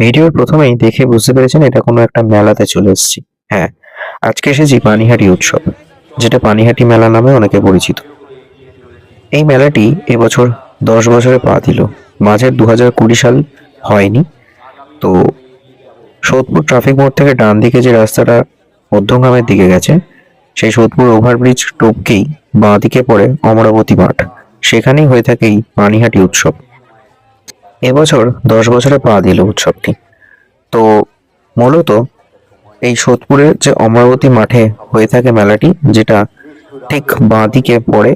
ভিডিওর প্রথমেই দেখে বুঝতে পেরেছেন এটা কোনো একটা মেলাতে চলে এসেছি। হ্যাঁ, আজকে এসেছি পানিহাটি উৎসব, যেটা পানিহাটি মেলা নামে অনেকে পরিচিত। এই মেলাটি এবছর 10 বছরে পা দিল। মাঝের 2020 সাল হয়নি। তো সোদপুর ট্রাফিক মোড় থেকে ডান দিকে যে রাস্তাটা মধ্যমগ্রামের দিকে গেছে, সেই সোদপুর ওভারব্রিজ টপকেই বাঁ দিকে পড়ে অমরাবতী মাঠ। সেখানেই হয়ে থাকে এই পানিহাটি উৎসব। এবছর 10 বছরে পা দিল উৎসবটি। তো মূলত এই সোদপুরের যে অমরাবতী মাঠে হয়ে থাকে মেলাটি, যেটা ঠিক বাঁ দিকে পড়ে